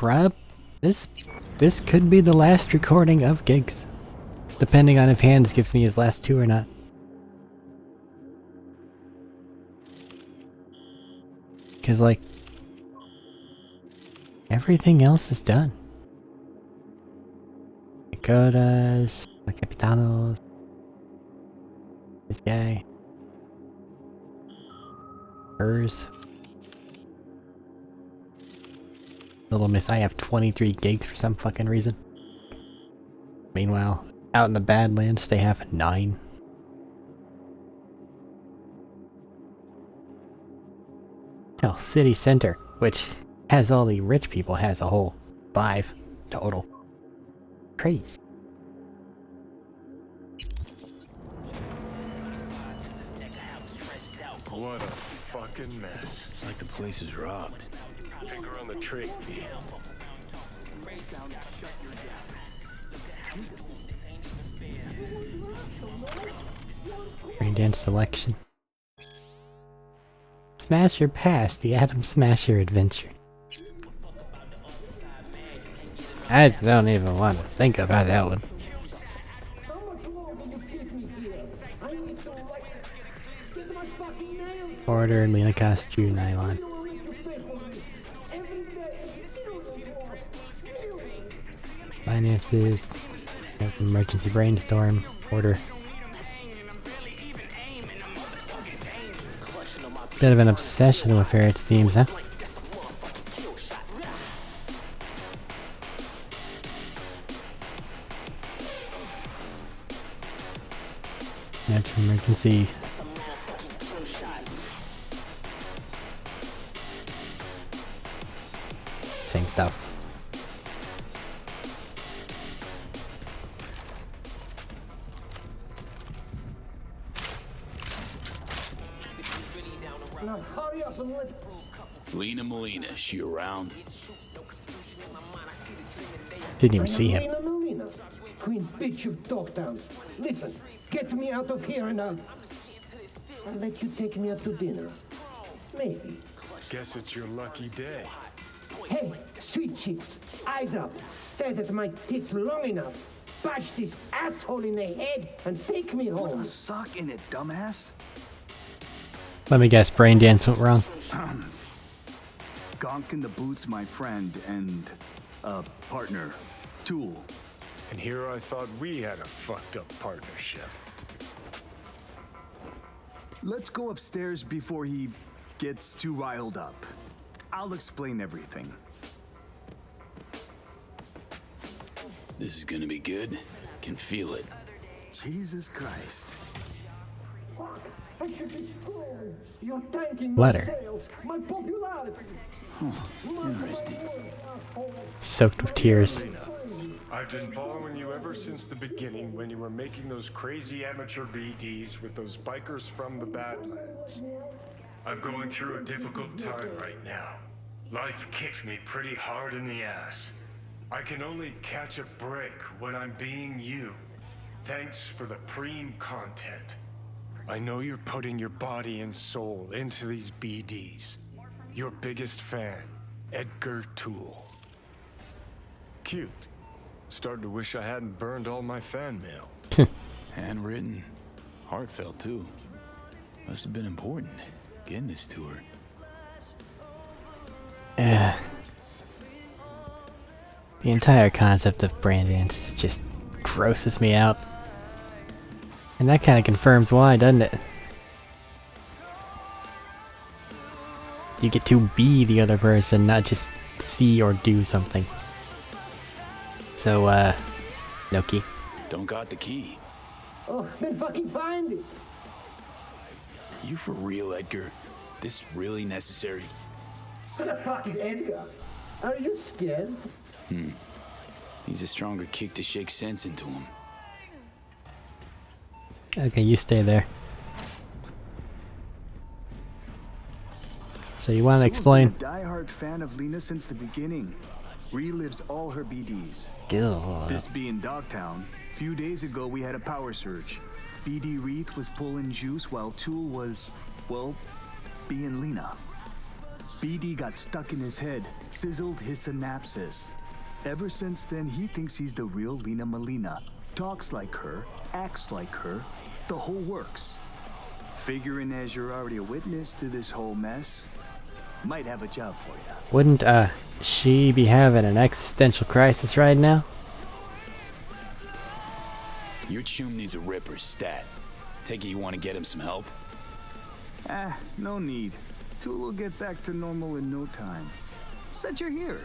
bruh, this could be the last recording of gigs. Depending on if Hands gives me his last two or not. Cause like, everything else is done. Dakotas, the Capitanos, this guy, hers. Little Miss, I have 23 gigs for some fucking reason. Meanwhile, out in the Badlands, they have 9. Hell, City Center, which has all the rich people, has a whole 5 total. Crazy. What a fucking mess. It's like the place is robbed. Finger on the trigger. Brain dance selection. Smasher Pass, the Atom Smasher Adventure. I don't even want to think about that one. Order, Lena costume, nylon. Finances, emergency brainstorm, order. Bit of an obsessional affair it seems, huh? Natural emergency. Same stuff. Now hurry up and let... Lena Molina, she around? Didn't even see him. Melina, Queen bitch of Dogtown. Listen, get me out of here and I'll let you take me out to dinner. Maybe. Guess it's your lucky day. Hey, sweet cheeks, eyes up. Stare at my tits long enough. Bash this asshole in the head and take me Put home. a sock in it, dumbass. Let me guess, brain dance went wrong. Gonk in the boots, my friend, and partner, Tool. And here I thought we had a fucked up partnership. Let's go upstairs before he gets too riled up. I'll explain everything. This is gonna be good. Can feel it. Jesus Christ. You're tanking Letter. my sales, my popularity. Interesting. Soaked with tears. I've been following you ever since the beginning when you were making those crazy amateur BDs with those bikers from the Badlands. I'm going through a difficult time right now. Life kicked me pretty hard in the ass. I can only catch a break when I'm being you. Thanks for the preem content. I know you're putting your body and soul into these BDs. Your biggest fan, Edgar Toole. Cute. Starting to wish I hadn't burned all my fan mail. Handwritten. Heartfelt, too. Must have been important, getting this to her. Yeah. The entire concept of brain dance just grosses me out. And that kind of confirms why, doesn't it? You get to be the other person, not just see or do something. So, no key. Don't got the key. Oh, then fucking find it. You for real, Edgar? This really necessary? Who the fuck is Edgar? Are you scared? Needs a stronger kick to shake sense into him. Okay, you stay there. So you want to explain? Tool's been a diehard fan of Lena since the beginning. Relives all her BDs. God. This being Dogtown, few days ago we had a power surge. BD Reith was pulling juice while Tool was, well, being Lena. BD got stuck in his head, sizzled his synapses. Ever since then, he thinks he's the real Lena Molina. Talks like her, acts like her, the whole works. Figuring as you're already a witness to this whole mess, might have a job for you. Wouldn't, she be having an existential crisis right now? Your chum needs a ripper stat. Take it you want to get him some help? No need. Tool will get back to normal in no time. Since you're here,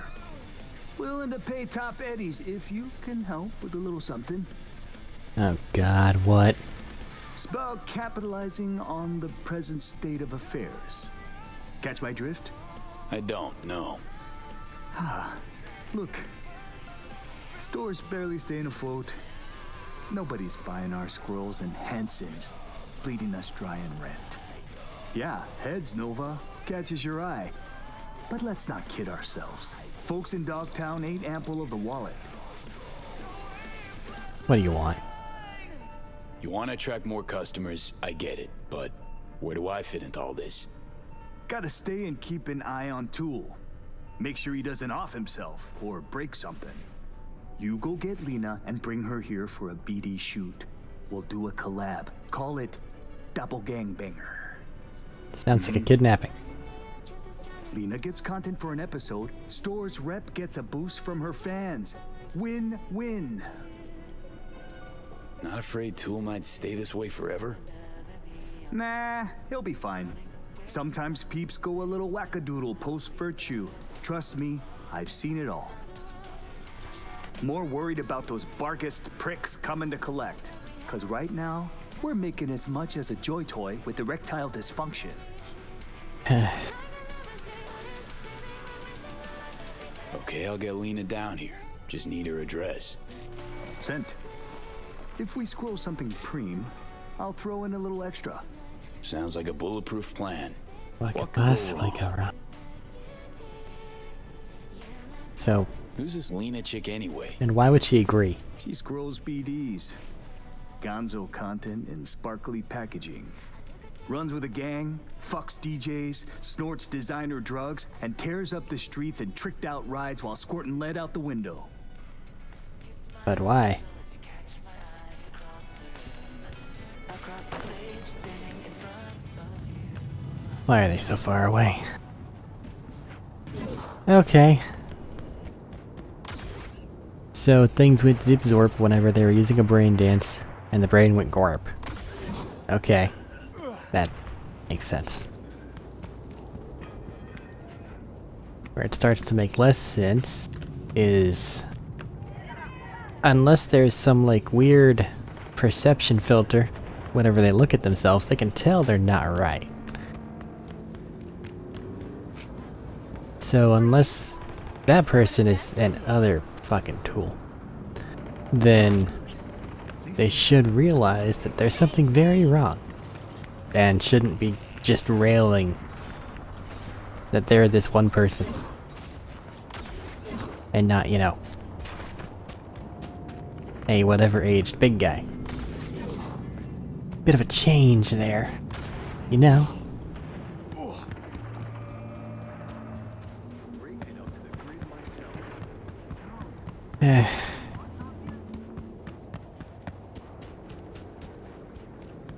willing to pay top eddies if you can help with a little something. Oh god, what? It's about capitalizing on the present state of affairs. Catch my drift? I don't, no. Look, store's barely staying afloat. Nobody's buying our squirrels and Hansons, bleeding us dry in rent. Yeah, heads, Nova, catches your eye. But let's not kid ourselves. Folks in Dogtown ain't ample of the wallet. What do you want? You want to attract more customers, I get it, but where do I fit into all this? Gotta stay and keep an eye on Tool. Make sure he doesn't off himself or break something. You go get Lena and bring her here for a BD shoot. We'll do a collab. Call it Doppelgangbanger. Sounds like a kidnapping. Lena gets content for an episode. Store's rep gets a boost from her fans. Win-win. Not afraid Tool might stay this way forever? Nah, he'll be fine. Sometimes peeps go a little wackadoodle post-virtue. Trust me, I've seen it all. More worried about those barkist pricks coming to collect. Cause right now, we're making as much as a joy toy with erectile dysfunction. Okay, I'll get Lena down here. Just need her address. Sent. If we scroll something preem, I'll throw in a little extra. Sounds like a bulletproof plan. What could What could go possibly wrong? go wrong? So, Who's this Lena chick anyway? and why would she agree? She scrolls BDs. Gonzo content in sparkly packaging. Runs with a gang, fucks DJs, snorts designer drugs, and tears up the streets in tricked out rides while squirting lead out the window. But why? Why are they so far away? Okay. So things went zip-zorp whenever they were using a brain dance, and the brain went gorp. Okay. That makes sense. Where it starts to make less sense is... unless there's some, like, weird perception filter, whenever they look at themselves, they can tell they're not right. So unless that person is an other fucking tool, then they should realize that there's something very wrong and shouldn't be just railing that they're this one person and not, you know, a whatever aged big guy. Bit of a change there, you know?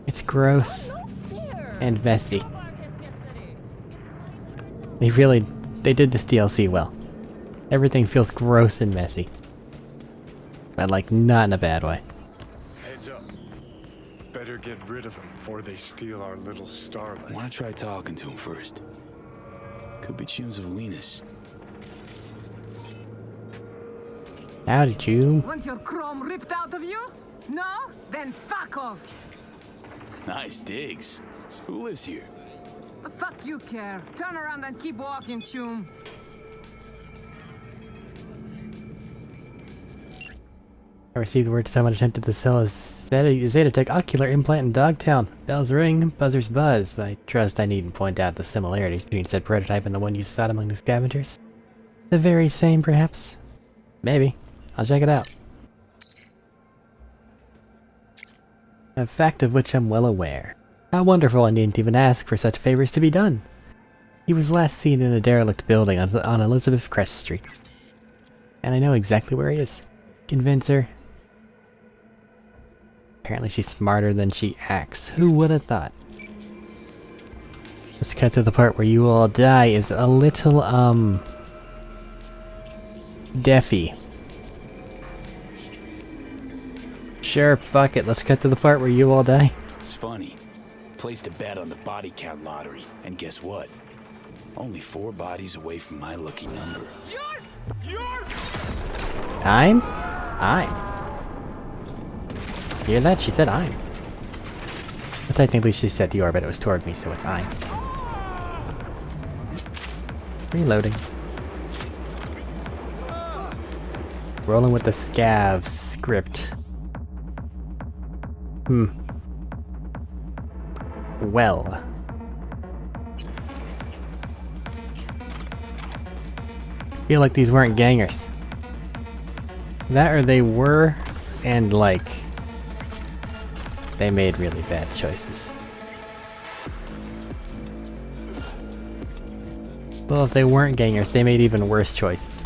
It's gross and messy. They did this DLC well. Everything feels gross and messy. But like, not in a bad way. Heads up. Better get rid of them before they steal our little I starlight. want to try talking to him first. Could be tunes of Lena's. How did you? Want your chrome ripped out of you? No? Then fuck off! Nice digs. Who lives here? The fuck you care? Turn around and keep walking, chum. I received word someone attempted to sell a Zetatech ocular implant in Dogtown. Bells ring, buzzers buzz. I trust I needn't point out the similarities between said prototype and the one you sought among the scavengers. The very same, perhaps? Maybe. I'll check it out. A fact of which I'm well aware. How wonderful I needn't even ask for such favors to be done. He was last seen in a derelict building on Elizabeth Crest Street. And I know exactly where he is. Convince her. Apparently she's smarter than she acts. Who would have thought? Let's cut to the part where you all die is a little, deafy. Sure, fuck it. Let's cut to the part where you all die. It's funny. Placed a bet on the body count lottery, and guess what? Only 4 bodies away from my lucky number. I'm? Hear that? She said I'm. Well, technically she said the orbit, it was toward me, so it's I'm. Reloading. Rolling with the scav script. Well. Feel like these weren't gangers. That or they were, and like, they made really bad choices. Well, if they weren't gangers, they made even worse choices.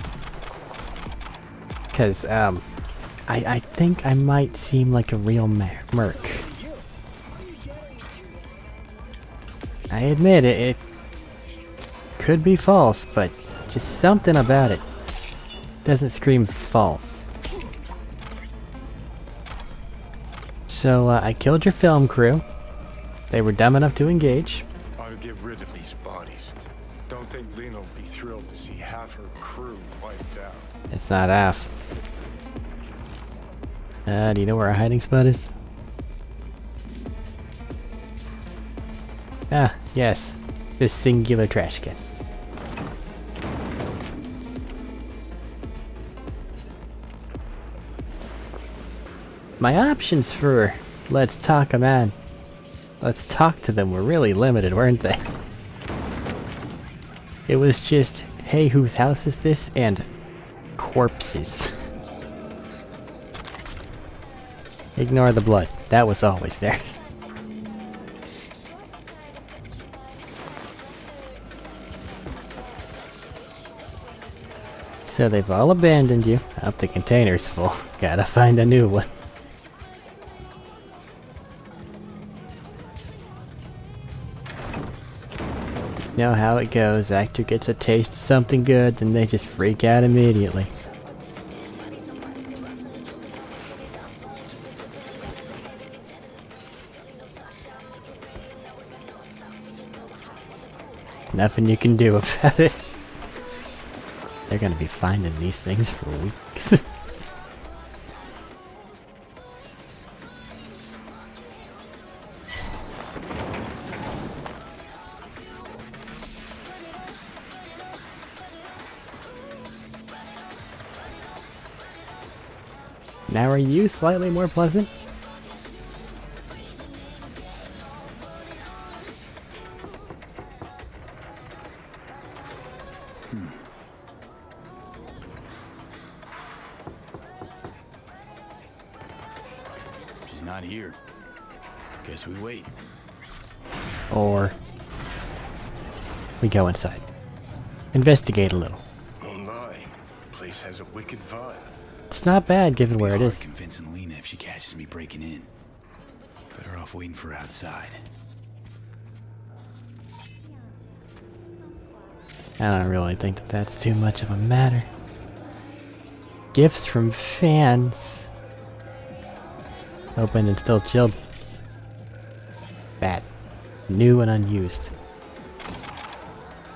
Because, I think I might seem like a real merc. I admit it could be false, but just something about it doesn't scream false. So, I killed your film crew. They were dumb enough to engage. Ought to get rid of these bodies. Don't think Lena will be thrilled to see half her crew wiped out. It's not half. Do you know where our hiding spot is? Ah, yes. This singular trash can. My options for let's talk let's talk to them were really limited, weren't they? It was just, hey, whose house is this? And corpses. Ignore the blood. That was always there. So they've all abandoned you. Up, the container's full. Gotta find a new one. Know how it goes. Actor gets a taste of something good, then they just freak out immediately. Nothing you can do about it. They're gonna be finding these things for weeks. Now are you slightly more pleasant? She's not here. Guess we wait. Or we go inside. Investigate a little. Oh my, place has a wicked vibe. It's not bad given where it is. Convincing Lena if she catches me breaking in. Better off waiting for her outside. I don't really think that that's too much of a matter. Gifts from fans. Open and still chilled. Bad. New and unused.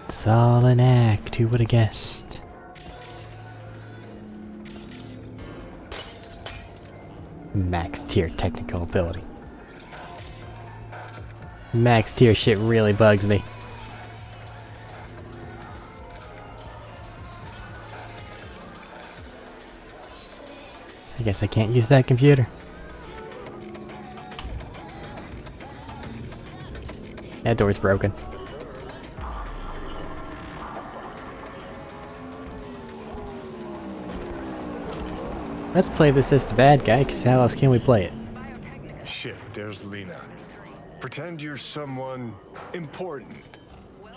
It's all an act, who would have guessed? Max tier technical ability. Max tier shit really bugs me. I guess I can't use that computer. That door's broken. Let's play this as the bad guy, because how else can we play it? Shit, there's Lena. Pretend you're someone important.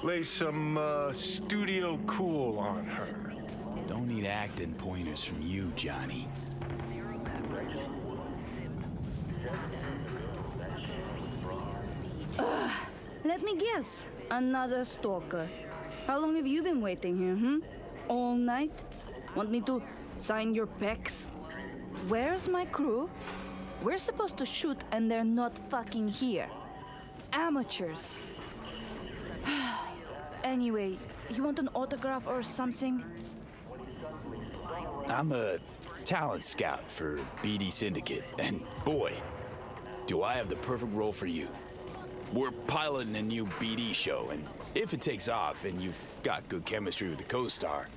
lay some studio cool on her. Don't need acting pointers from you, Johnny. Let me guess. Another stalker. How long have you been waiting here, All night? Want me to sign your pecs? Where's my crew? We're supposed to shoot and they're not fucking here. Amateurs. Anyway, you want an autograph or something? I'm a talent scout for BD Syndicate, and boy, do I have the perfect role for you. We're piloting a new BD show, and if it takes off and you've got good chemistry with the co-star,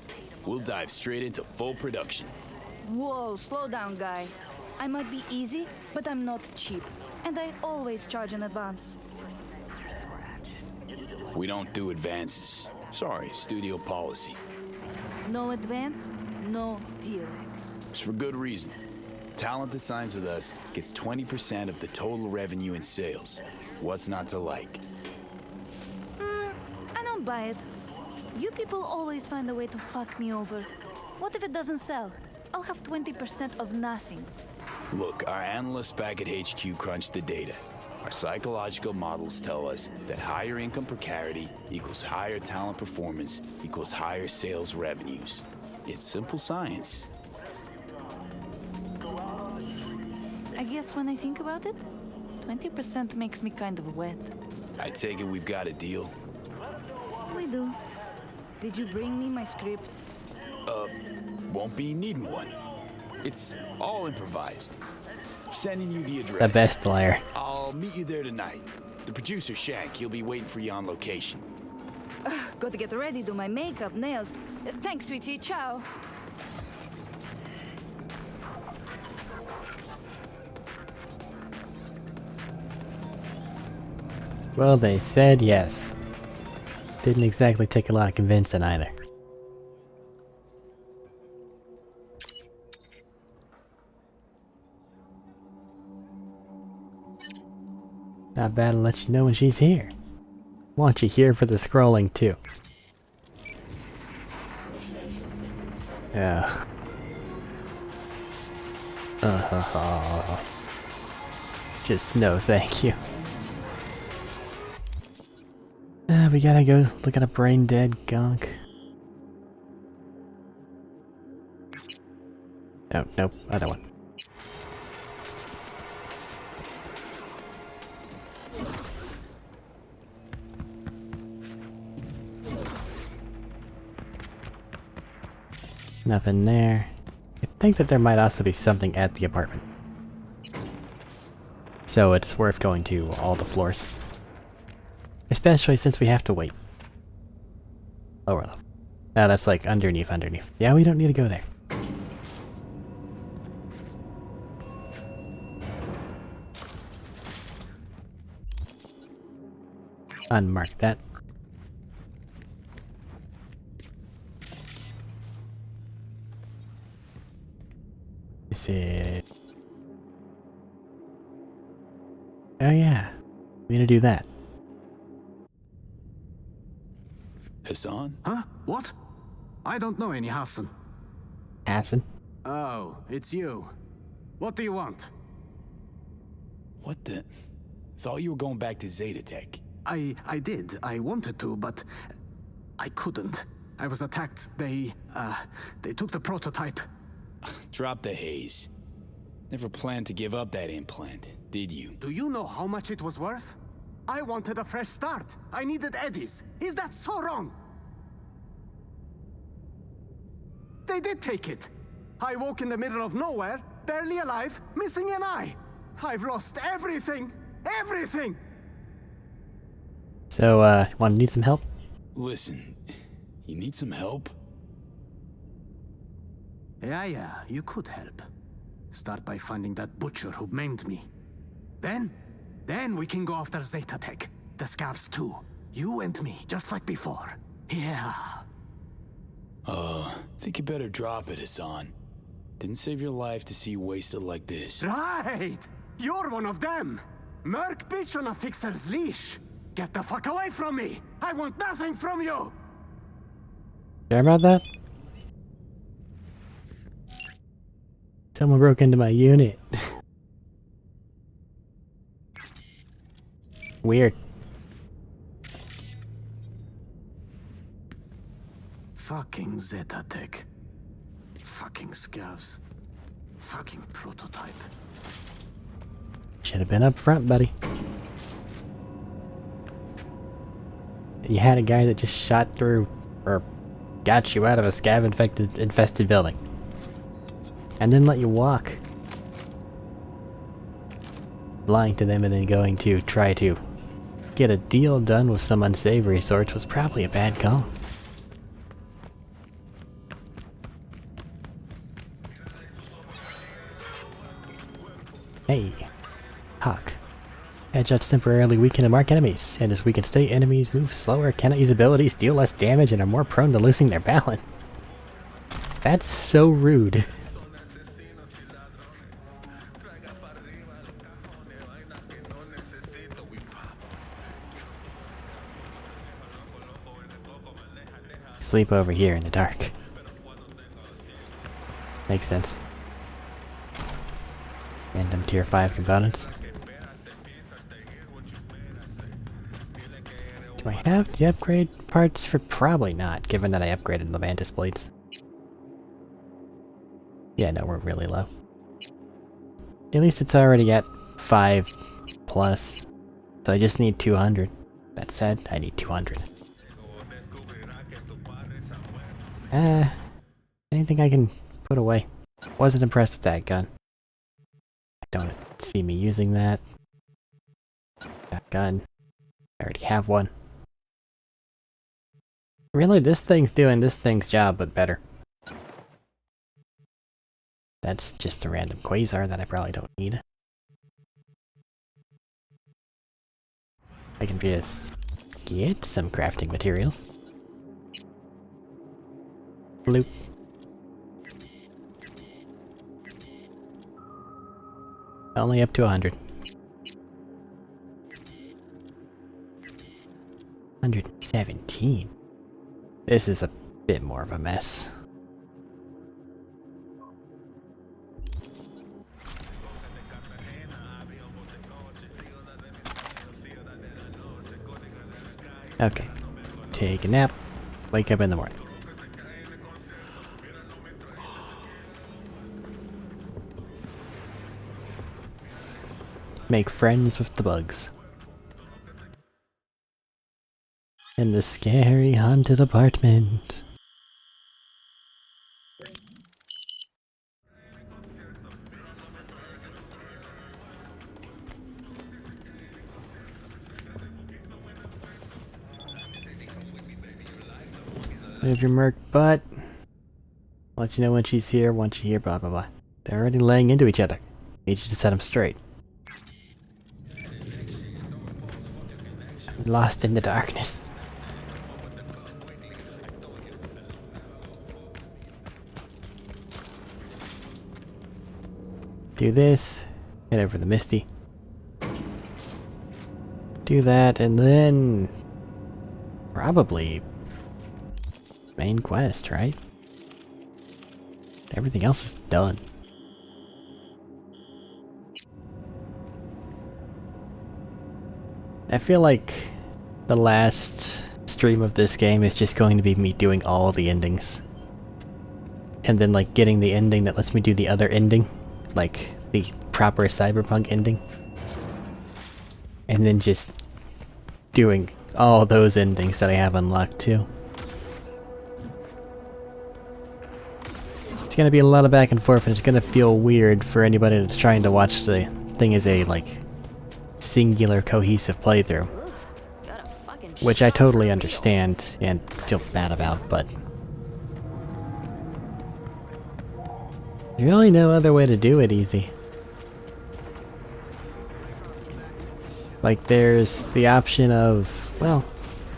we'll dive straight into full production. Whoa, slow down, guy. I might be easy, but I'm not cheap, and I always charge in advance. We don't do advances. Sorry, studio policy. No advance, no deal. It's for good reason. Talent that signs with us gets 20% of the total revenue in sales. What's not to like? I don't buy it. You people always find a way to fuck me over. What if it doesn't sell? I'll have 20% of nothing. Look, our analysts back at HQ crunch the data. Our psychological models tell us that higher income precarity equals higher talent performance equals higher sales revenues. It's simple science. I guess when I think about it, 20% makes me kind of wet. I take it we've got a deal. We do. Did you bring me my script? Won't be needing one. It's all improvised. Sending you the address. The best liar. I'll meet you there tonight. The producer, Shank, he'll be waiting for you on location. Got to get ready, do my makeup, nails. Thanks, sweetie. Ciao. Well, they said yes. Didn't exactly take a lot of convincing either. Not bad to let you know when she's here. Want you here for the scrolling too. Yeah. Just no thank you. We gotta go look at a brain dead gunk. Oh, nope, other one. Nothing there. I think that there might also be something at the apartment. So it's worth going to all the floors. Especially since we have to wait. Lower level. No, that's like underneath. Yeah, we don't need to go there. Unmark that. Is it? Oh yeah, we need to do that. Hassan? Huh? What? I don't know any Hassan. Hassan? Oh, it's you. What do you want? What the? Thought you were going back to Zeta Tech. I did. I wanted to, but I couldn't. I was attacked. They took the prototype. Drop the haze. Never planned to give up that implant, did you? Do you know how much it was worth? I wanted a fresh start. I needed Eddie's. Is that so wrong? They did take it. I woke in the middle of nowhere, barely alive, missing an eye. I've lost everything. Everything! So, wanna need some help? Listen, you need some help? Yeah, you could help. Start by finding that butcher who maimed me. Then we can go after Zeta Tech. The scavs too. You and me, just like before. Yeah. Think you better drop it, Hassan. Didn't save your life to see you wasted like this. Right! You're one of them! Merc bitch on a fixer's leash. Get the fuck away from me! I want nothing from you! Care about that? Someone broke into my unit. Weird. Fucking Zeta Tech. Fucking scavs. Fucking prototype. Should have been up front, buddy. You had a guy that just shot through, or got you out of a scav infested building. And then let you walk. Lying to them and then going to try to get a deal done with some unsavory sorts was probably a bad call. Hey, Hawk. Headshots temporarily weaken and mark enemies, and as weakened state enemies move slower, cannot use abilities, deal less damage, and are more prone to losing their balance. That's so rude. Sleep over here in the dark. Makes sense. Random tier 5 components. Do I have the upgrade parts for? Probably not, given that I upgraded the Mantis blades. Yeah, no, we're really low. At least it's already at 5 plus. So I just need 200. That said, I need 200. Anything I can put away. Wasn't impressed with that gun. I don't see me using that. That gun. I already have one. Really, this thing's doing this thing's job, but better. That's just a random quasar that I probably don't need. I can just get some crafting materials. Bloop. Only up to 100. 117. This is a bit more of a mess. Okay. Take a nap. Wake up in the morning. Make friends with the bugs. In the scary haunted apartment. Move your merc butt. Let you know when she's here, once you're here, blah blah blah. They're already laying into each other. Need you to set them straight. I'm lost in the darkness. Do this. Head over the Misty. Do that, and then probably main quest, right? Everything else is done. I feel like the last stream of this game is just going to be me doing all the endings. And then like getting the ending that lets me do the other ending. Like the proper Cyberpunk ending. And then just doing all those endings that I have unlocked too. It's gonna be a lot of back and forth, and it's gonna feel weird for anybody that's trying to watch the thing as a, like, singular, cohesive playthrough. Which I totally understand and feel bad about, but there's really no other way to do it easy. Like, there's the option of, well,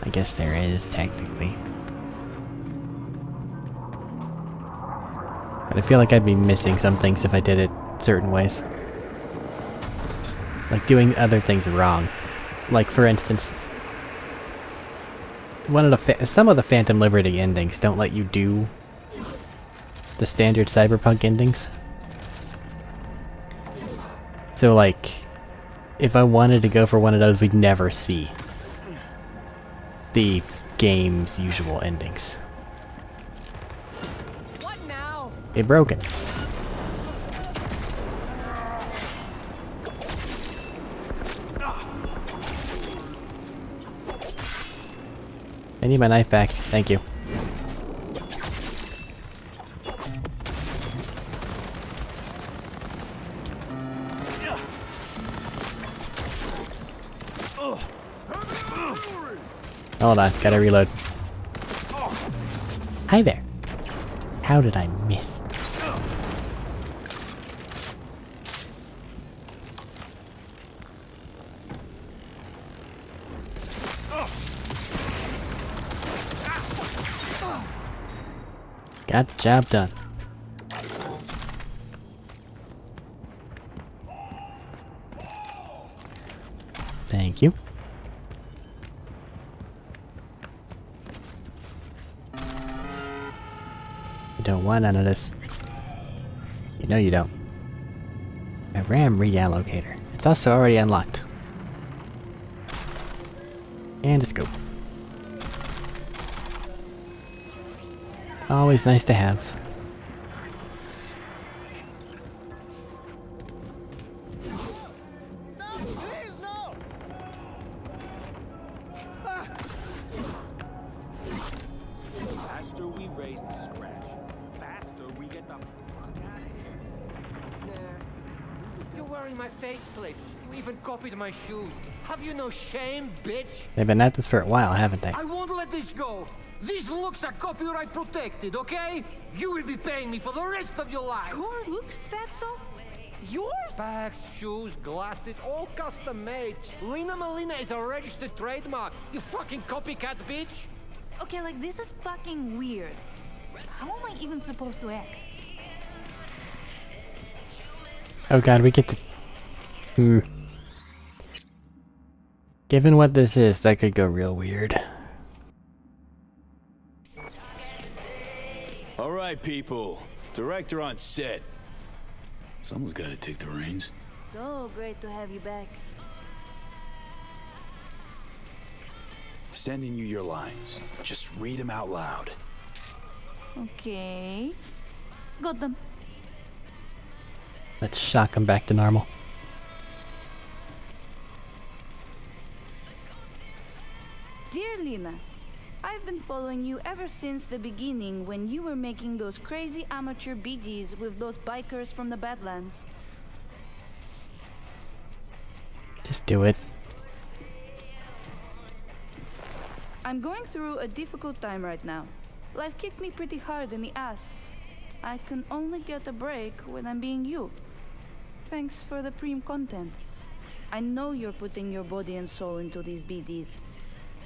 I guess there is, technically. But I feel like I'd be missing some things if I did it certain ways. Like doing other things wrong. Like, for instance, some of the Phantom Liberty endings don't let you do the standard Cyberpunk endings. So like, if I wanted to go for one of those, we'd never see the game's usual endings. What now? It broken. I need my knife back. Thank you. Hold on, gotta reload. Hi there. How did I miss? Got the job done. Thank you. You don't want none of this. You know you don't. A RAM reallocator. It's also already unlocked. And a scope. Always nice to have. Faster we raise the scratch, faster we get the fuck out of here. Nah. You're wearing my faceplate. You even copied my shoes. Have you no shame, bitch? They've been at this for a while, haven't they? I won't let this go. These looks are copyright protected, okay? You will be paying me for the rest of your life. Your looks, that's all? Yours? Bags, shoes, glasses, all custom made. Lina Malina is a registered trademark. You fucking copycat bitch. Okay, like this is fucking weird. How am I even supposed to act? Oh god, we get to... Given what this is, that could go real weird. Alright, people. Director on set. Someone's gotta take the reins. So great to have you back. Sending you your lines. Just read them out loud. Okay. Got them. Let's shock them back to normal. Dear Lina, I've been following you ever since the beginning when you were making those crazy amateur BDs with those bikers from the Badlands. Just do it. I'm going through a difficult time right now. Life kicked me pretty hard in the ass. I can only get a break when I'm being you. Thanks for the Preem content. I know you're putting your body and soul into these BDs.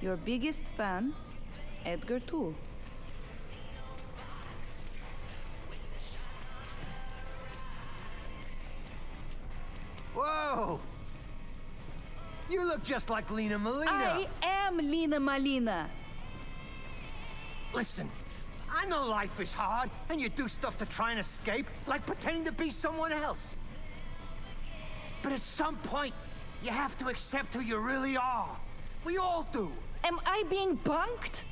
Your biggest fan, Edgar Toole. Whoa! You look just like Lina Malina. I am Lina Malina. Listen, I know life is hard, and you do stuff to try and escape, like pretending to be someone else. But at some point, you have to accept who you really are. We all do. Am I being bunked?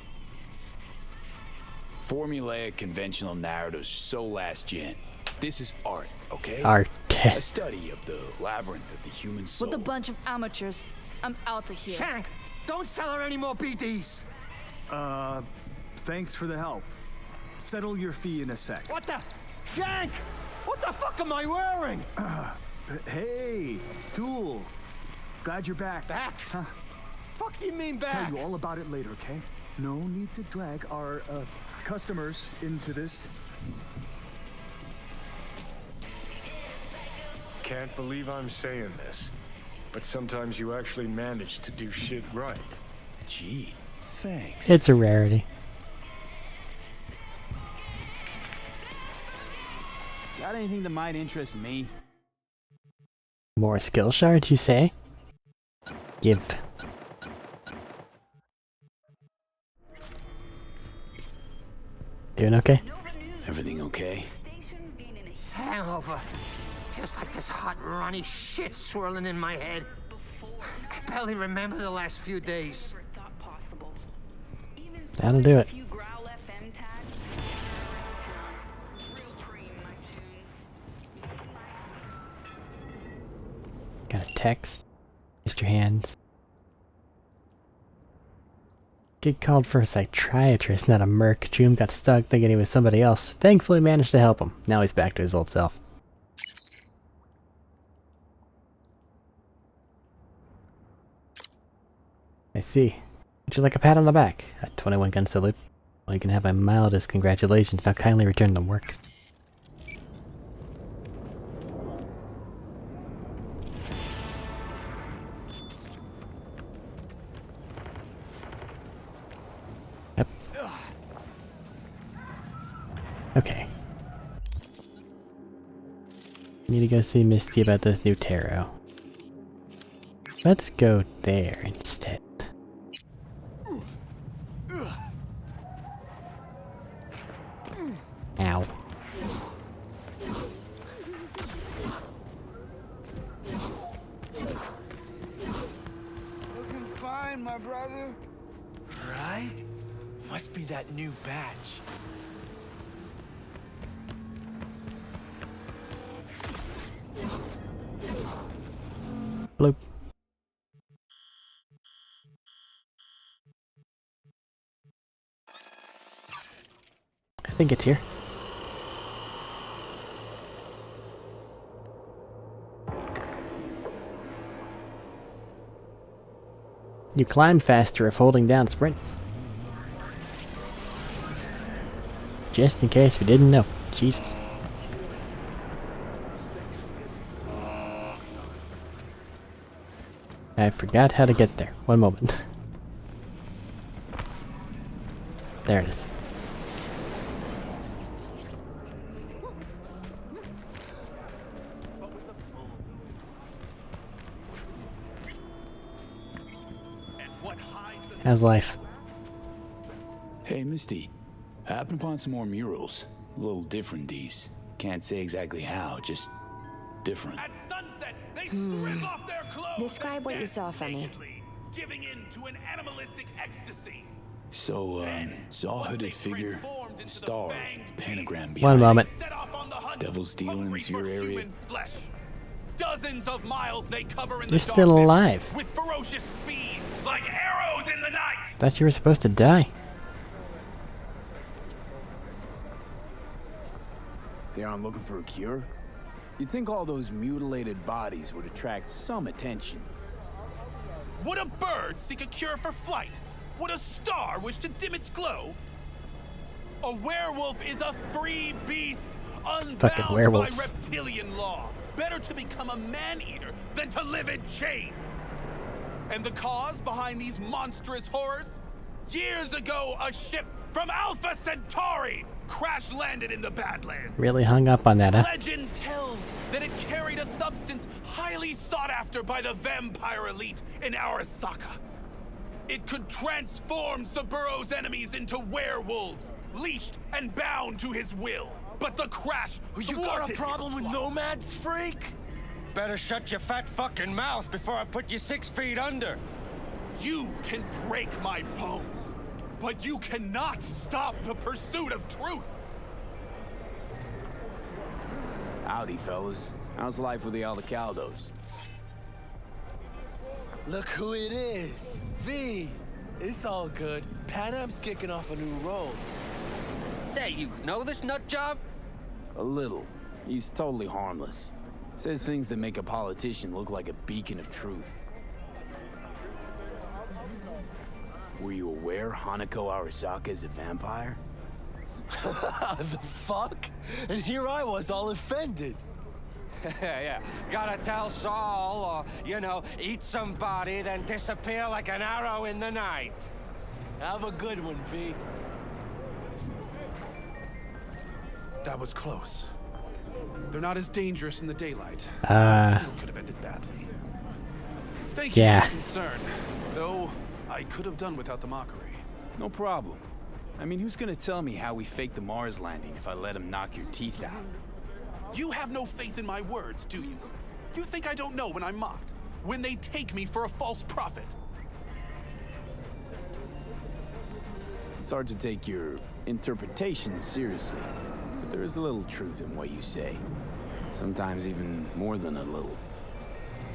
Formulaic conventional narratives so last gen. This is art, okay? Art. A study of the labyrinth of the human soul. With a bunch of amateurs. I'm out of here. Shank, don't sell her any more BDs. Thanks for the help. Settle your fee in a sec. What the? Shank! What the fuck am I wearing? Hey, Tool. Glad you're back. Back? Huh. Fuck do you mean back? Tell you all about it later, okay? No need to drag our customers into this. Can't believe I'm saying this, but sometimes you actually manage to do shit right. Gee, thanks. It's a rarity. Got anything that might interest me? More skill shards, you say? Give. Doing okay? Everything okay? Hangover. Feels like this hot, runny shit swirling in my head. I can barely remember the last few days. That'll do it. Got a text. Mr. Hands. Kid called for a psychiatrist, not a merc. June got stuck thinking he was somebody else. Thankfully managed to help him. Now he's back to his old self. I see. Would you like a pat on the back? A 21 gun salute. Well, you can have my mildest congratulations. Now kindly return to work. Yep. Okay. Need to go see Misty about this new tarot. Let's go there instead. Ow. Looking fine, my brother. Right? Must be that new batch. Bloop. I think it's here. You climb faster if holding down sprint. Just in case we didn't know. Jesus. I forgot how to get there. One moment. There it is. How's life? Hey, Misty. I happened upon some more murals. A little different, these. Can't say exactly how, just different. At sunset, they strip off their clothes. Describe what you saw for me. Giving in to an animalistic ecstasy. So, saw a hooded figure, star, pentagram One behind. moment. Set off on the hunt, Devil's hungry dealings, your for area. human flesh. Dozens of miles they cover in You're the still darkness alive. with ferocious speed, like arrows in the night. Thought you were supposed to die. They aren't looking for a cure? You'd think all those mutilated bodies would attract some attention. Would a bird seek a cure for flight? Would a star wish to dim its glow? A werewolf is a free beast, unbound by werewolves. reptilian law. Better to become a man-eater than to live in chains. And the cause behind these monstrous horrors? Years ago, a ship from Alpha Centauri crash-landed in the Badlands. Really hung up on that, huh? Legend tells that it carried a substance highly sought after by the vampire elite in Arasaka. It could transform Saburo's enemies into werewolves, leashed and bound to his will. But the crash You got a problem with nomads, freak? Better shut your fat fucking mouth before I put you 6 feet under. You can break my bones, but you cannot stop the pursuit of truth. Howdy, fellas. How's life with the Aldecaldos? Look who it is. V. It's all good. Panam's kicking off a new role. Say, you know this nut job? A little. He's totally harmless. Says things that make a politician look like a beacon of truth. Were you aware Hanako Arasaka is a vampire? The fuck? And here I was all offended. Yeah, gotta tell Saul, or, you know, eat somebody, then disappear like an arrow in the night. Have a good one, V. That was close. They're not as dangerous in the daylight. Still could have ended badly. Thank you for Yeah. your concern, though I could have done without the mockery. No problem. I mean, who's gonna tell me how we faked the Mars landing if I let him knock your teeth out? You have no faith in my words, do you? You think I don't know when I'm mocked? When they take me for a false prophet? It's hard to take your interpretation seriously, but there is a little truth in what you say. Sometimes even more than a little.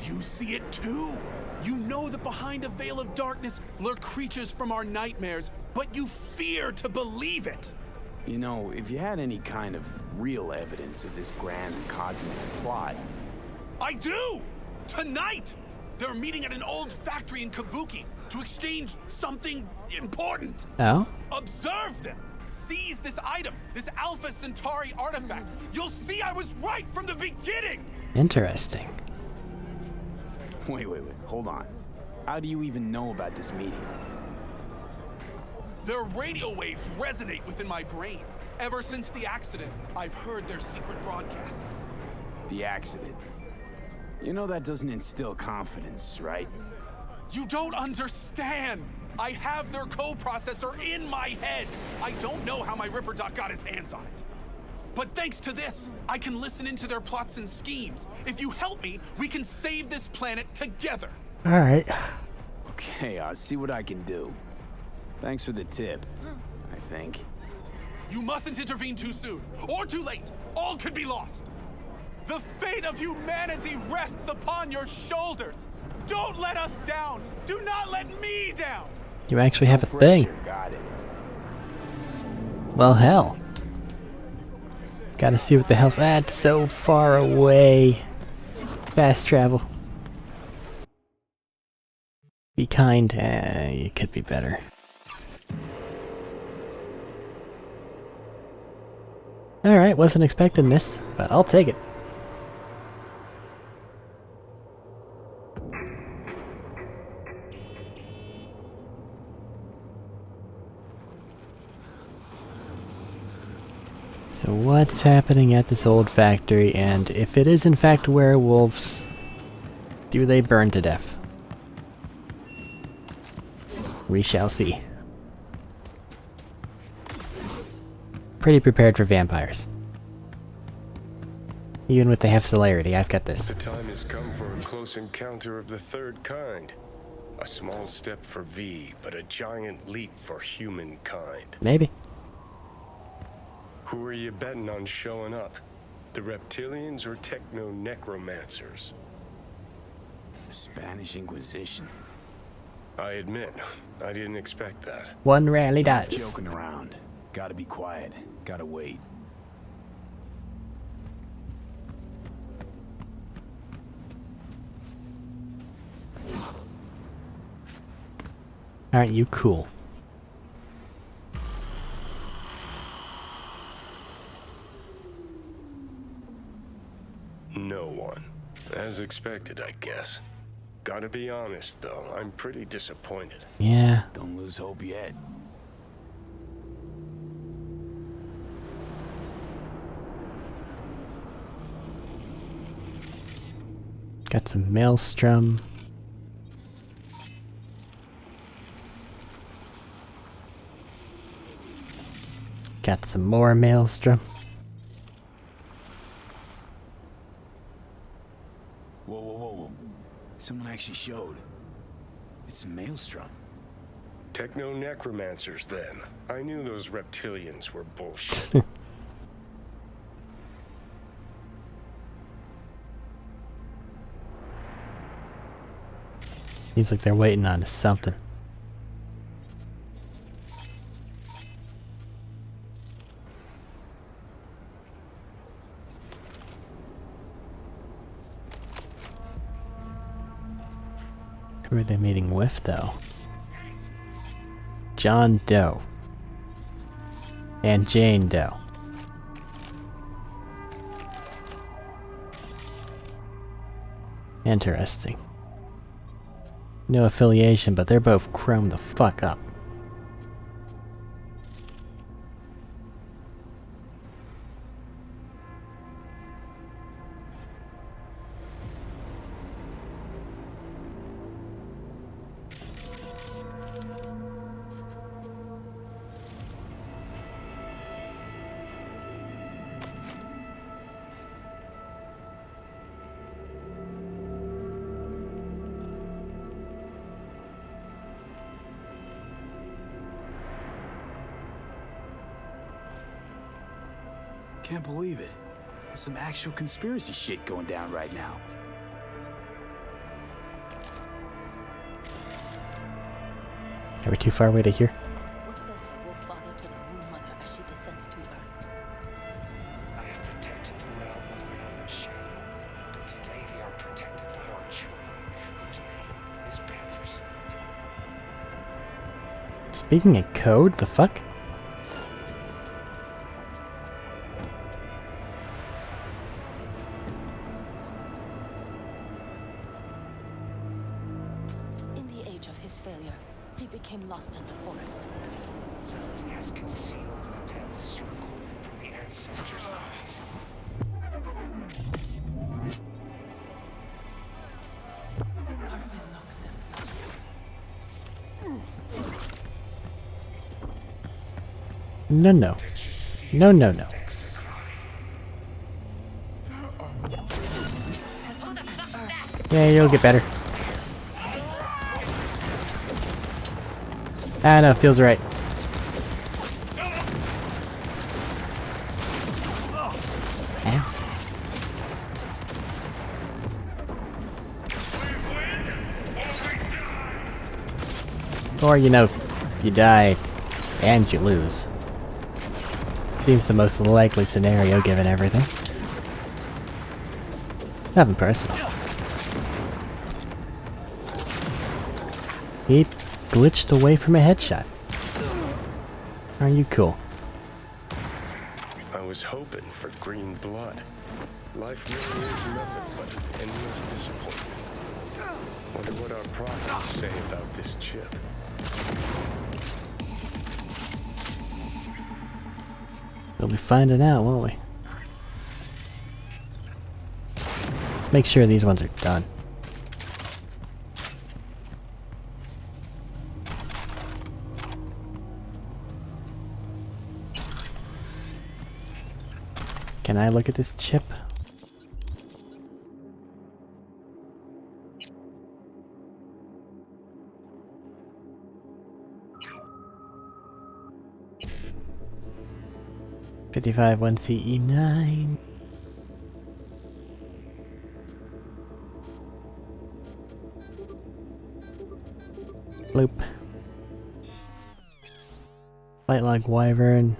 You see it too! You know that behind a veil of darkness lurk creatures from our nightmares, but you fear to believe it! You know, if you had any kind of real evidence of this grand cosmic plot... I do! Tonight! They're meeting at an old factory in Kabuki to exchange something important! Oh? Observe them! Seize this item, this Alpha Centauri artifact! You'll see I was right from the beginning! Interesting. Wait, hold on. How do you even know about this meeting? Their radio waves resonate within my brain. Ever since the accident, I've heard their secret broadcasts. The accident. You know that doesn't instill confidence, right? You don't understand! I have their coprocessor in my head! I don't know how my Ripper Doc got his hands on it. But thanks to this, I can listen into their plots and schemes. If you help me, we can save this planet together. Alright. Okay, I'll see what I can do. Thanks for the tip, I think. You mustn't intervene too soon, or too late. All could be lost. The fate of humanity rests upon your shoulders. Don't let us down. Do not let me down. You actually have a thing. Got it. Well, hell. Gotta see what the hell's at. So far away. Fast travel. Be kind. You could be better. Alright, wasn't expecting this, but I'll take it. So what's happening at this old factory, and if it is in fact werewolves, do they burn to death? We shall see. Pretty prepared for vampires. Even with the half celerity, I've got this. The time has come for a close encounter of the third kind. A small step for V, but a giant leap for humankind. Maybe. Who are you betting on showing up? The reptilians or techno-necromancers? Spanish Inquisition. I admit, I didn't expect that. One rarely does. Joking around. Gotta be quiet. Gotta wait. Aren't you cool? No one. As expected, I guess. Gotta be honest, though, I'm pretty disappointed. Yeah. Don't lose hope yet. Got some maelstrom. Got some more maelstrom. Whoa. Someone actually showed. It's Maelstrom. Techno-necromancers, then. I knew those reptilians were bullshit. Seems like they're waiting on something. Who are they meeting with, though? John Doe. And Jane Doe. Interesting. No affiliation, but they're both chrome the fuck up. Can't believe it. There's some actual conspiracy shit going down right now. Are we too far away to hear? What says the Wolf Father to the Moon Mother as she descends to Earth? I have protected the realm of man and shadow, but today they are protected by our children, whose name is Patricide. Speaking in code, the fuck? In the age of his failure, he became lost in the forest. Love has concealed the 10th circle from the ancestors' eyes. Carmen locked them. No, no. No, no, no. Yeah, you'll get better. Ah, no, feels right. Ow. Or, you know, you die and you lose. Seems the most likely scenario given everything. Nothing personal. He glitched away from a headshot. Are you cool? I was hoping for green blood. Life really is nothing but endless disappointment. Wonder what our prophets say about this chip. We'll be finding out, won't we? Let's make sure these ones are done. Can I look at this chip? $55 1 CE9. Bloop. Light log wyvern.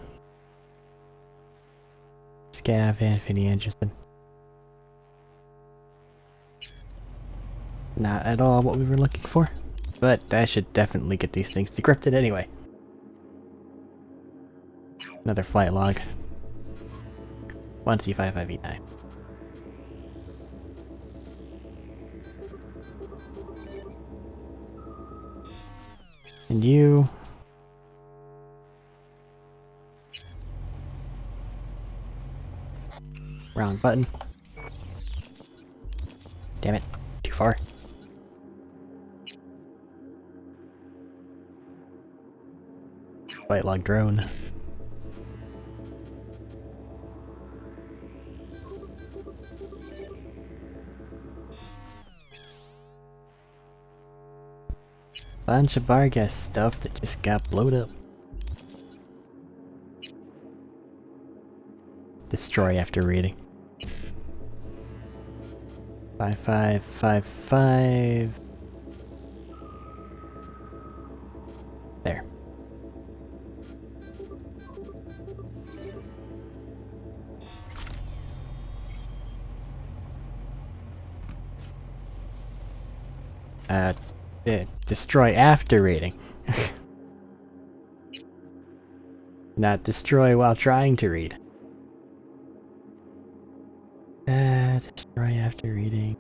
Scav Anthony Anderson. Not at all what we were looking for, but I should definitely get these things decrypted anyway. Another flight log. 1C55E9. And you. Wrong button. Damn it. Too far. Flight log drone. Bunch of Bargas stuff that just got blowed up. Destroy after reading. 5555. There. Destroy after reading. Not destroy while trying to read. Destroy after reading.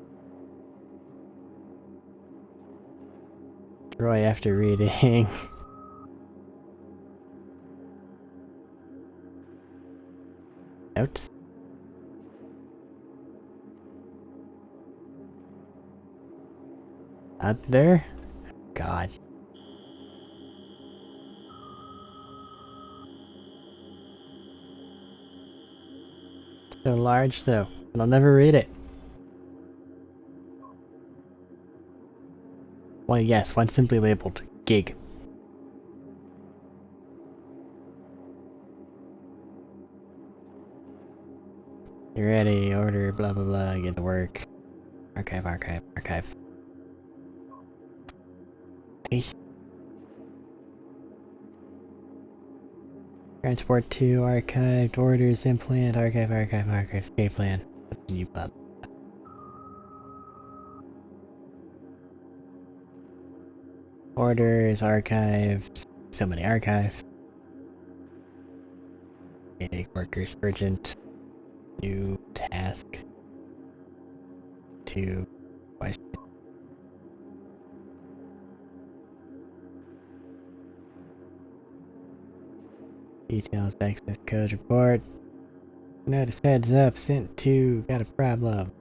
Destroy after reading. Notes. Out there? God. So large though. I'll never read it. Well, yes, one simply labeled gig. You're ready, order, blah blah blah, get to work. Archive, archive, archive. Hey. Transport to archived, orders, implant, archive, archive, archive, escape plan. Continue, blah. Orders, archives, so many archives. Egg workers, urgent. New task. To twice. Details, access code report. Notice heads up, sent to, got a problem.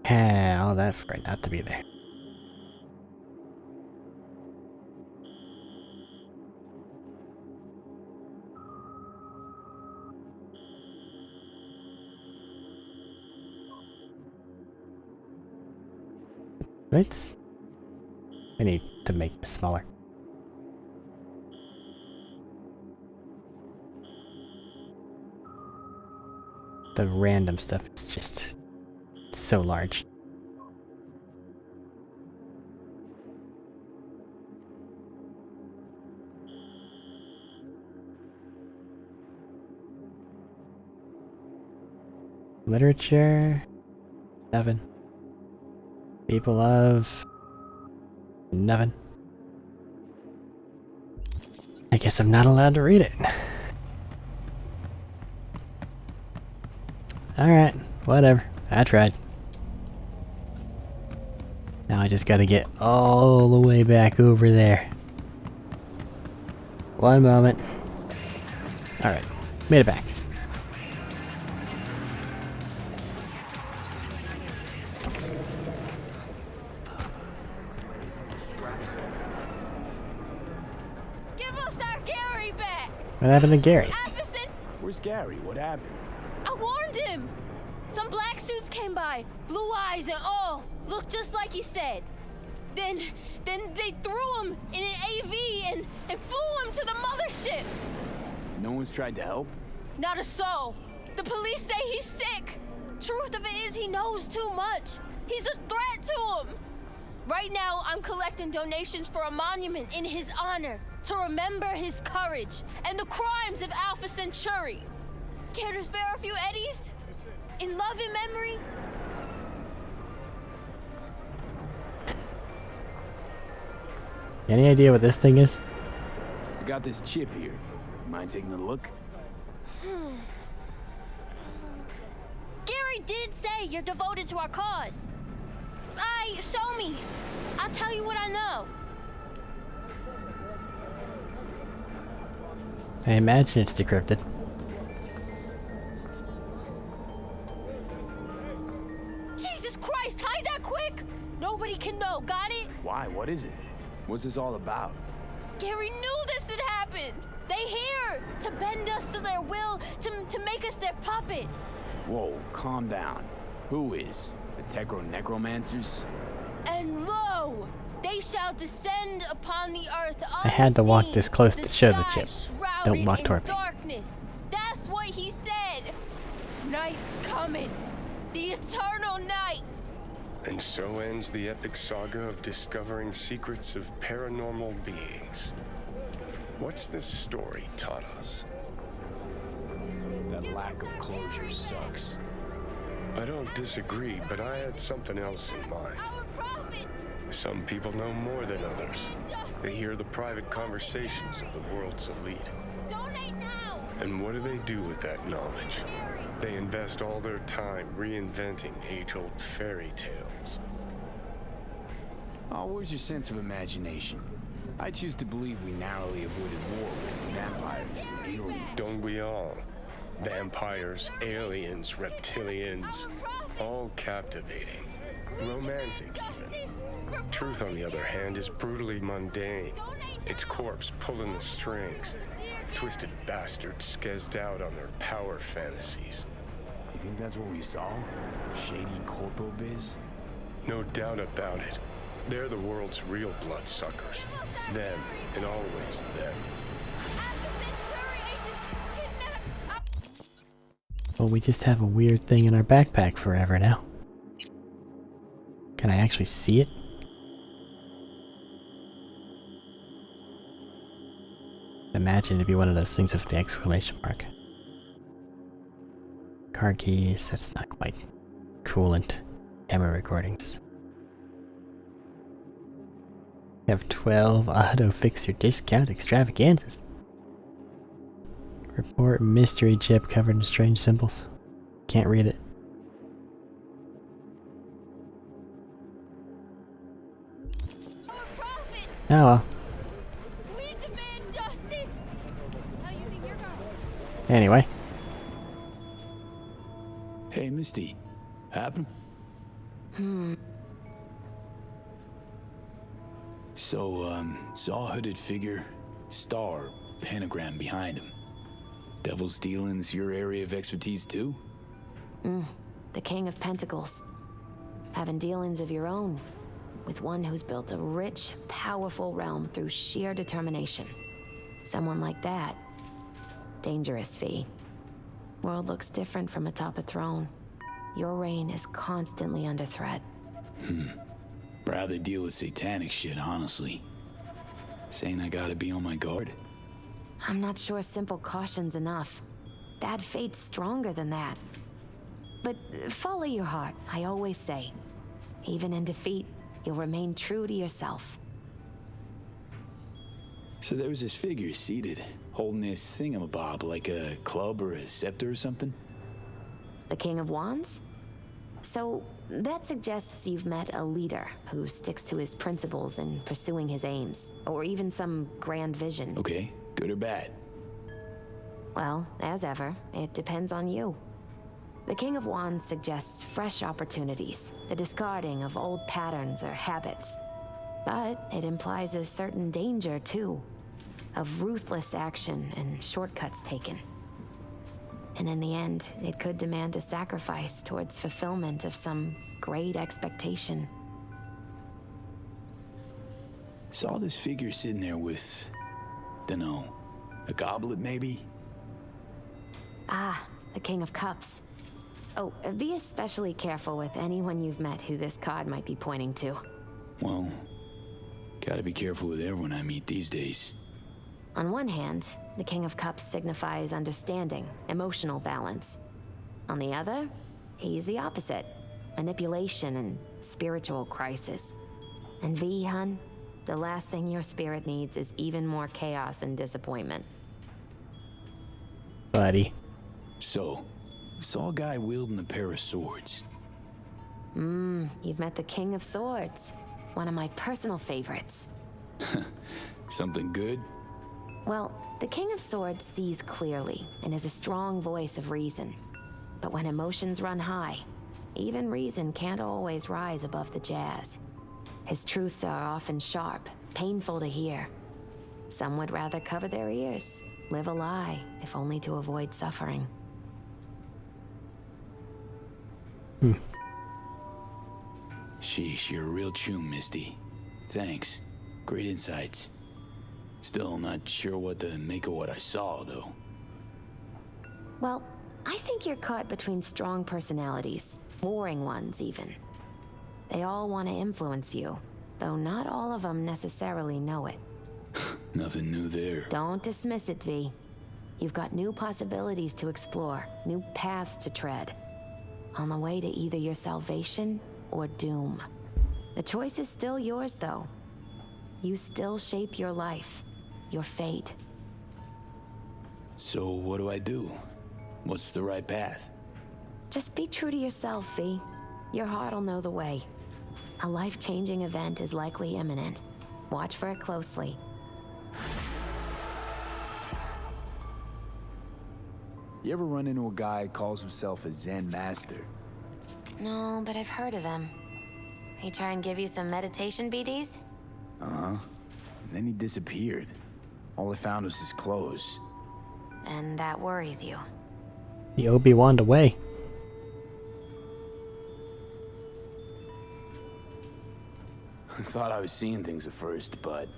All that for it not to be there. Let's. I need to make this smaller. The random stuff is just so large. Literature, 7. People of, nothing. I guess I'm not allowed to read it. Alright, whatever. I tried. Now I just gotta get all the way back over there. One moment. Alright, made it back. What happened to Gary? Where's Gary? What happened? I warned him! Some black suits came by, blue eyes and all, looked just like he said. Then they threw him in an AV and flew him to the mothership. No one's tried to help? Not a soul. The police say he's sick. Truth of it is he knows too much. He's a threat to him. Right now, I'm collecting donations for a monument in his honor to remember his courage and the crimes of Alpha Centauri. Care to spare a few eddies? In love and memory? Any idea what this thing is? I got this chip here. Mind taking a look? Gary did say you're devoted to our cause. Show me. I'll tell you what I know. I imagine it's decrypted. Jesus Christ, hide that quick! Nobody can know, got it? Why? What is it? What's this all about? Gary knew this had happened! They here to bend us to their will, to make us their puppets! Whoa, calm down. Who is? The Necromancers? And lo! They shall descend upon the earth unseen, I had to walk this close to show the chip. Don't walk toward me. Darkness. That's what he said! Night's coming. The eternal night! And so ends the epic saga of discovering secrets of paranormal beings. What's this story taught us? That lack of closure sucks. I don't disagree, but I had something else in mind. Some people know more than others. They hear the private conversations of the world's elite. And what do they do with that knowledge? They invest all their time reinventing age-old fairy tales. Oh, where's your sense of imagination? I choose to believe we narrowly avoided war with vampires and aliens. Don't we all? Vampires, aliens, reptilians, all captivating. Romantic, even. Truth, on the other hand, is brutally mundane. Its corpse pulling the strings. Twisted bastards skezzed out on their power fantasies. You think that's what we saw? Shady corpo biz? No doubt about it. They're the world's real bloodsuckers. Them, and always them. Well, we just have a weird thing in our backpack forever now. Can I actually see it? Imagine it'd be one of those things with the exclamation mark. Car keys, that's not quite. Coolant. Camera recordings. You have 12 auto fix your discount extravaganzas. Report mystery chip covered in strange symbols. Can't read it. Oh well. We demand justice. How you think you're going? Anyway. Hey, Misty. Happen? So, saw a hooded figure, star, pentagram behind him. Devil's dealings your area of expertise too? The King of Pentacles. Having dealings of your own, with one who's built a rich, powerful realm through sheer determination. Someone like that. Dangerous, V. World looks different from atop a throne. Your reign is constantly under threat. Rather deal with satanic shit, honestly. Saying I gotta be on my guard? I'm not sure simple caution's enough. Bad fate's stronger than that. But follow your heart, I always say. Even in defeat, you'll remain true to yourself. So there was this figure seated, holding this thingamabob like a club or a scepter or something? The King of Wands? So, that suggests you've met a leader who sticks to his principles in pursuing his aims, or even some grand vision. Okay, good or bad? Well, as ever, it depends on you. The King of Wands suggests fresh opportunities, the discarding of old patterns or habits. But it implies a certain danger, too, of ruthless action and shortcuts taken. And in the end, it could demand a sacrifice towards fulfillment of some great expectation. Saw this figure sitting there with, dunno, a goblet maybe? Ah, the King of Cups. Oh, be especially careful with anyone you've met who this card might be pointing to. Well, gotta be careful with everyone I meet these days. On one hand, the King of Cups signifies understanding, emotional balance. On the other, he's the opposite, manipulation and spiritual crisis. And V, hun, the last thing your spirit needs is even more chaos and disappointment. Buddy. So, saw a guy wielding a pair of swords. You've met the King of Swords, one of my personal favorites. Something good? Well, the King of Swords sees clearly and is a strong voice of reason. But when emotions run high, even reason can't always rise above the jazz. His truths are often sharp, painful to hear. Some would rather cover their ears, live a lie, if only to avoid suffering. Sheesh, you're a real chum, Misty. Thanks. Great insights. Still not sure what to make of what I saw, though. Well, I think you're caught between strong personalities, warring ones even. They all want to influence you, though not all of them necessarily know it. Nothing new there. Don't dismiss it, V. You've got new possibilities to explore, new paths to tread. On the way to either your salvation or doom. The choice is still yours, though. You still shape your life, your fate. So what do I do? What's the right path? Just be true to yourself, V. Your heart'll know the way. A life-changing event is likely imminent. Watch for it closely. You ever run into a guy who calls himself a Zen master? No, but I've heard of him. He try and give you some meditation BDs? Uh-huh. And then he disappeared. All I found was his clothes. And that worries you. He Obi-Wan'd away. I thought I was seeing things at first, but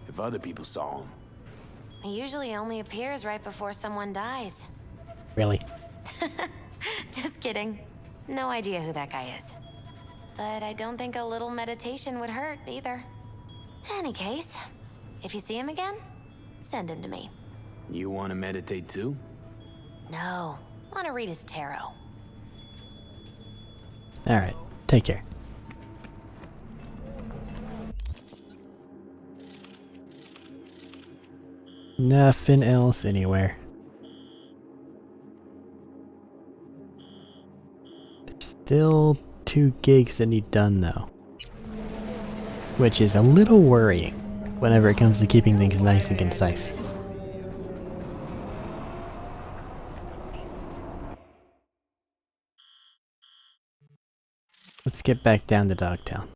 if other people saw him... He usually only appears right before someone dies. Really? Just kidding. No idea who that guy is. But I don't think a little meditation would hurt either. Any case, if you see him again, send him to me. You want to meditate too? No, want to read his tarot. Alright, take care. Nothing else anywhere. There's still 2 gigs that need done though. Which is a little worrying whenever it comes to keeping things nice and concise. Let's get back down to Dogtown.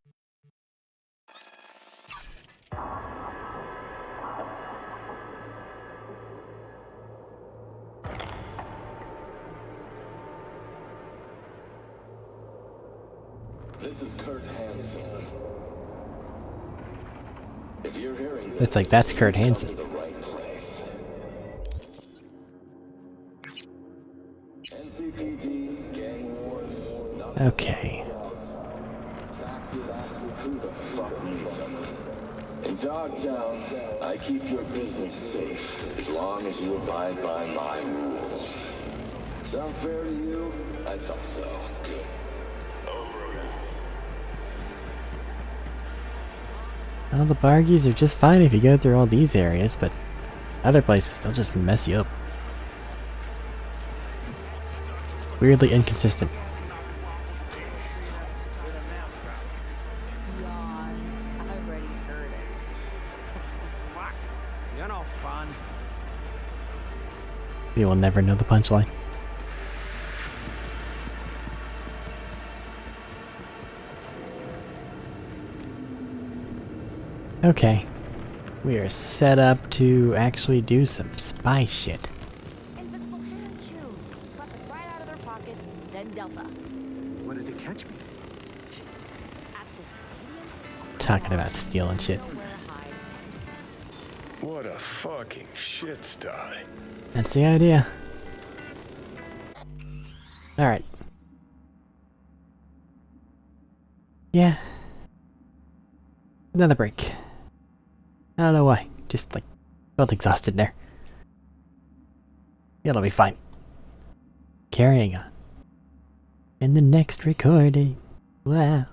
This is Kurt Hansen. If you're hearing this, It's like that's Kurt Hansen. the right place. NCPD, gang wars, Okay. taxes, who the fuck needs them? In Dogtown, I keep your business safe as long as you abide by my rules. Sound fair to you? I thought so. Good. Well, the bargies are just fine if you go through all these areas, but other places they'll just mess you up. Weirdly inconsistent. I've already heard it. Fuck. You're no fun. You will never know the punchline. Okay. We are set up to actually do some spy shit. Invisible hand chew. Swept it right out of their pocket, then Delta. What did they catch me? At the stadium? Talking about stealing shit. What a fucking shit sty. That's the idea. Alright. Yeah. Another break. I don't know why. Just like felt exhausted there. It'll be fine. Carrying on. In the next recording. Wow.